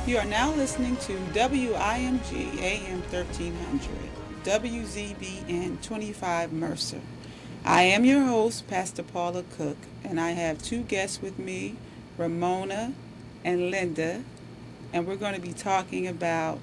You are now listening to WIMG AM 1300, WZBN 25 Mercer. I am your host, Pastor Paula Cook, and I have two guests with me, Ramona and Linda, and we're going to be talking about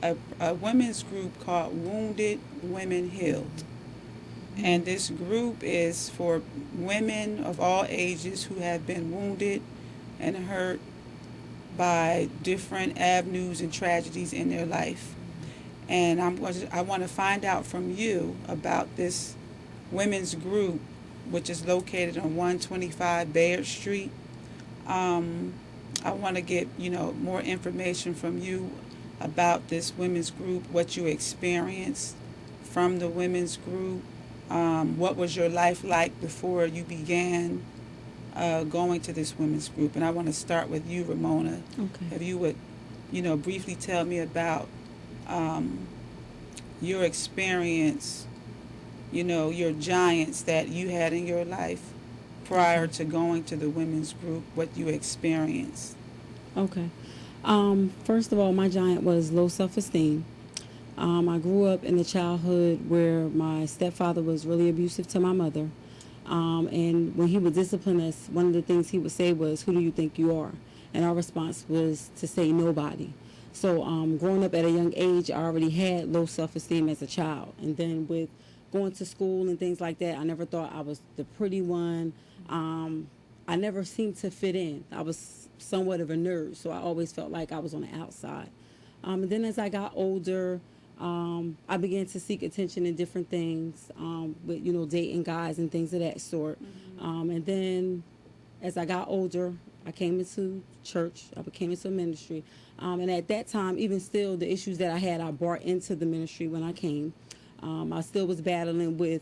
a women's group called Wounded Women Healed. And this group is for women of all ages who have been wounded and hurt by different avenues and tragedies in their life. And I want to find out from you about this women's group, which is located on 125 Bayard Street. I want to get, more information from you about this women's group, what you experienced from the women's group, what was your life like before you began going to this women's group. And I want to start with you, Ramona. Okay. If you would, briefly tell me about your experience, your giants that you had in your life prior to going to the women's group, what you experienced. Okay. First of all, my giant was low self-esteem. I grew up in a childhood where my stepfather was really abusive to my mother. And when he would discipline us, one of the things he would say was, "Who do you think you are?" And our response was to say nobody. So growing up at a young age, I already had low self-esteem as a child. And then with going to school and things like that, I never thought I was the pretty one. I never seemed to fit in. I was somewhat of a nerd, so I always felt like I was on the outside. And then as I got older, I began to seek attention in different things, with, dating guys and things of that sort. And then as I got older, I came into church. I became into ministry. And at that time, even still, the issues that I had, I brought into the ministry when I came. I still was battling with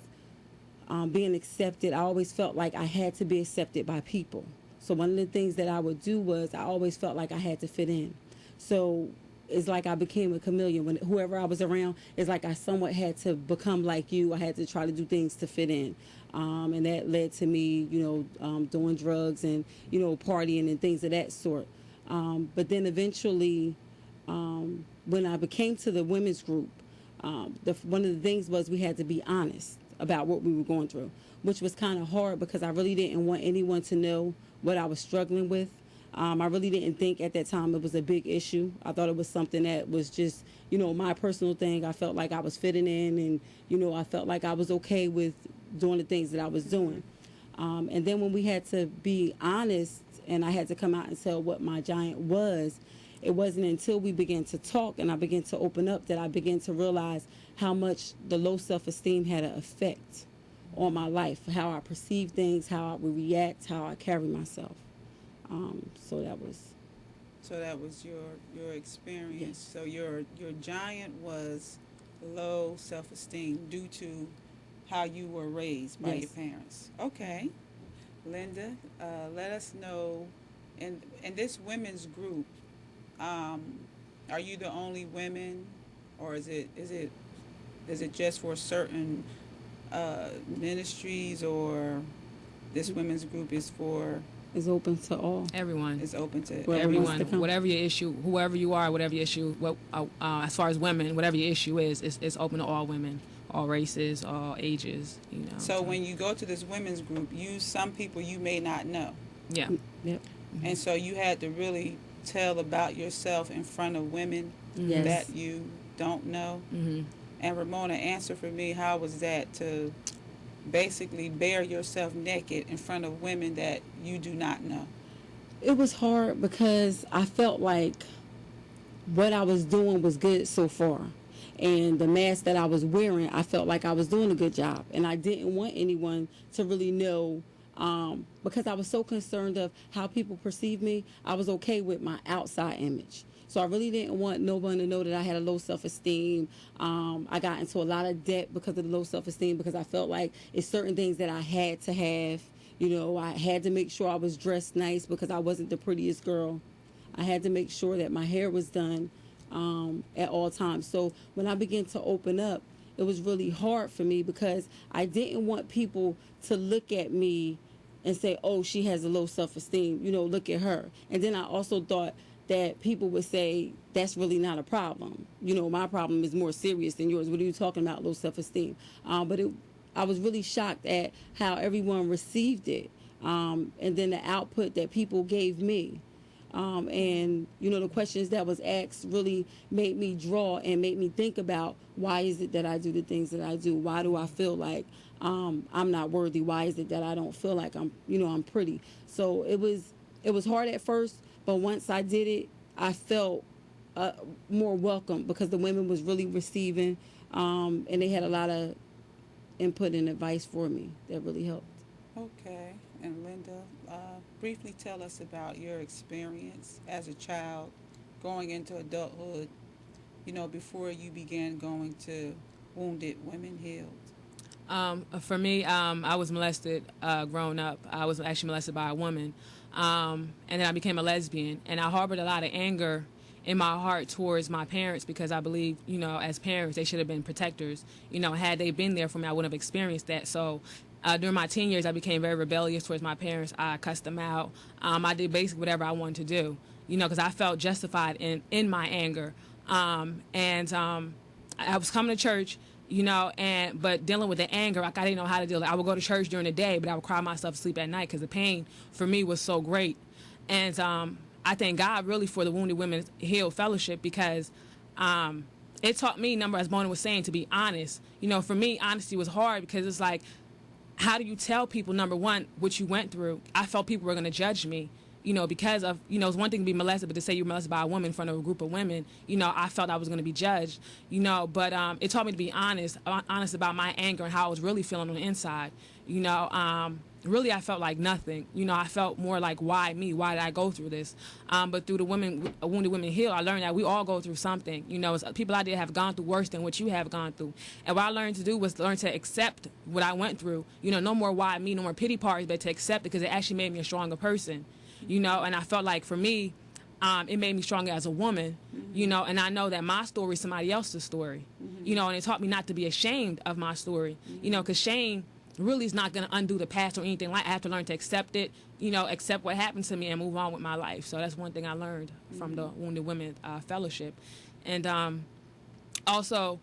being accepted. I always felt like I had to be accepted by people. So one of the things that I would do was I always felt like I had to fit in. So it's like I became a chameleon. When whoever I was around, it's like I somewhat had to become like you. I had to try to do things to fit in. And that led to me, doing drugs and, partying and things of that sort. But then eventually, when I became to the women's group, one of the things was we had to be honest about what we were going through, which was kind of hard because I really didn't want anyone to know what I was struggling with. I really didn't think at that time it was a big issue. I thought it was something that was just, my personal thing. I felt like I was fitting in and, I felt like I was okay with doing the things that I was doing. And then when we had to be honest and I had to come out and tell what my giant was, it wasn't until we began to talk and I began to open up that I began to realize how much the low self-esteem had an effect on my life, how I perceive things, how I would react, how I carry myself. So that was your experience. Yes. So your giant was low self-esteem due to how you were raised by Yes. your parents. Okay. Linda, let us know, in this women's group, are you the only women, or is it just for certain ministries, or this women's group is for It's open to all. Everyone. is open to Well, Everyone, wants to come. whatever your issue, whoever you are, whatever your issue, as far as women, whatever your issue is, it's open to all women, all races, all ages, So when you go to this women's group, some people you may not know. Yeah. Yep. And so you had to really tell about yourself in front of women Yes. that you don't know. Mm-hmm. And Ramona, answer for me, how was that to basically bare yourself naked in front of women that you do not know? It was hard because I felt like what I was doing was good so far. And the mask that I was wearing, I felt like I was doing a good job. And I didn't want anyone to really know, because I was so concerned of how people perceive me. I was okay with my outside image. So I really didn't want no one to know that I had a low self-esteem. I got into a lot of debt because of the low self-esteem, because I felt like it's certain things that I had to have. I had to make sure I was dressed nice because I wasn't the prettiest girl. I had to make sure that my hair was done at all times. So when I began to open up, it was really hard for me because I didn't want people to look at me and say, oh, she has a low self-esteem, look at her. And then I also thought that people would say that's really not a problem. You know, my problem is more serious than yours. What are you talking about? Low self-esteem. I was really shocked at how everyone received it, and then the output that people gave me. And you know, the questions that was asked really made me draw and made me think about, why is it that I do the things that I do? Why do I feel like I'm not worthy? Why is it that I don't feel like I'm pretty? So it was hard at first, but once I did it, I felt more welcome, because the women was really receiving, and they had a lot of input and advice for me that really helped. Okay. And Linda, briefly tell us about your experience as a child going into adulthood, before you began going to Wounded Women Healed. For me, I was molested growing up. I was actually molested by a woman. And then I became a lesbian. And I harbored a lot of anger in my heart towards my parents, because I believe, as parents, they should have been protectors. Had they been there for me, I wouldn't have experienced that. So during my teen years, I became very rebellious towards my parents. I cussed them out. I did basically whatever I wanted to do, because I felt justified in my anger. I was coming to church, but dealing with the anger, like I didn't know how to deal with it. I would go to church during the day, but I would cry myself to sleep at night because the pain for me was so great. And I thank God really for the Wounded Women Healed Fellowship, because it taught me, as Mona was saying, to be honest. For me, honesty was hard, because it's like, how do you tell people, number one, what you went through? I felt people were going to judge me, because of, it's one thing to be molested, but to say you're molested by a woman in front of a group of women, I felt I was going to be judged, but it taught me to be honest about my anger and how I was really feeling on the inside. Really, I felt like nothing. I felt more like, why me? Why did I go through this? But through the Wounded Women Heal, I learned that we all go through something. People out there have gone through worse than what you have gone through. And what I learned to do was learn to accept what I went through. No more why me, no more pity parties, but to accept it, because it actually made me a stronger person. And I felt like for me, it made me stronger as a woman, and I know that my story is somebody else's story, and it taught me not to be ashamed of my story, because shame really is not going to undo the past or anything like that. I have to learn to accept it, accept what happened to me and move on with my life. So that's one thing I learned from the Wounded Women Fellowship. And also,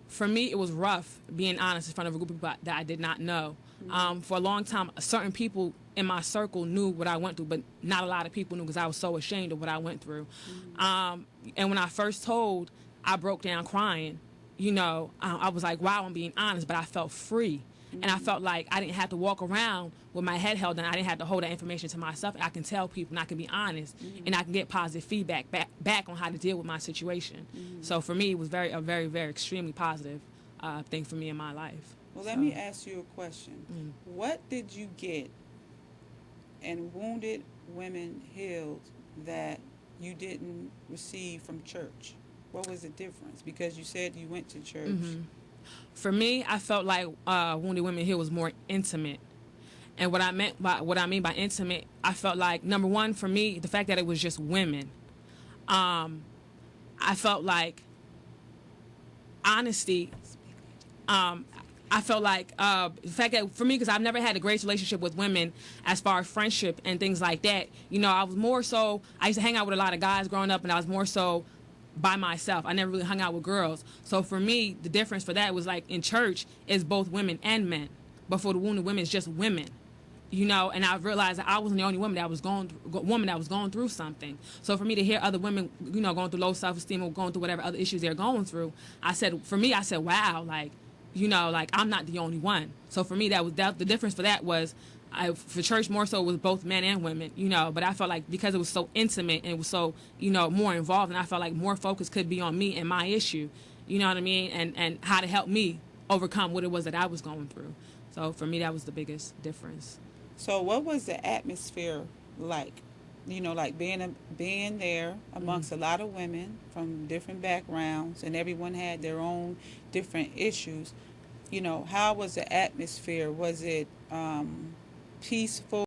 for me, it was rough being honest in front of a group of people that I did not know. For a long time, certain people in my circle knew what I went through, but not a lot of people knew, because I was so ashamed of what I went through. And when I first told, I broke down crying. I was like, wow, I'm being honest, but I felt free. And I felt like I didn't have to walk around with my head held down. I didn't have to hold that information to myself. I can tell people, and I can be honest, and I can get positive feedback back on how to deal with my situation. So for me, it was a very, very extremely positive thing for me in my life. Well, let me ask you a question. What did you get in Wounded Women Healed that you didn't receive from church? What was the difference? Because you said you went to church. For me, I felt like Wounded Women Healed was more intimate. And what I mean by intimate, I felt like, number one, for me, the fact that it was just women. I felt like honesty. I felt like the fact that for me, because I've never had a great relationship with women as far as friendship and things like that. I was more so, I used to hang out with a lot of guys growing up, and I was more so by myself. I never really hung out with girls. So for me, the difference for that was like in church is both women and men. But for the Wounded Women, it's just women. And I realized that I wasn't the only woman that was going through something. So for me to hear other women, going through low self-esteem or going through whatever other issues they're going through, I said, wow, like I'm not the only one. So for me, that the difference for that was, for church more so was both men and women, but I felt like because it was so intimate and it was so, more involved, and I felt like more focus could be on me and my issue, you know what I mean, and how to help me overcome what it was that I was going through. So for me, that was the biggest difference. So what was the atmosphere like? Like being there amongst a lot of women from different backgrounds, and everyone had their own different issues. How was the atmosphere? Was it peaceful?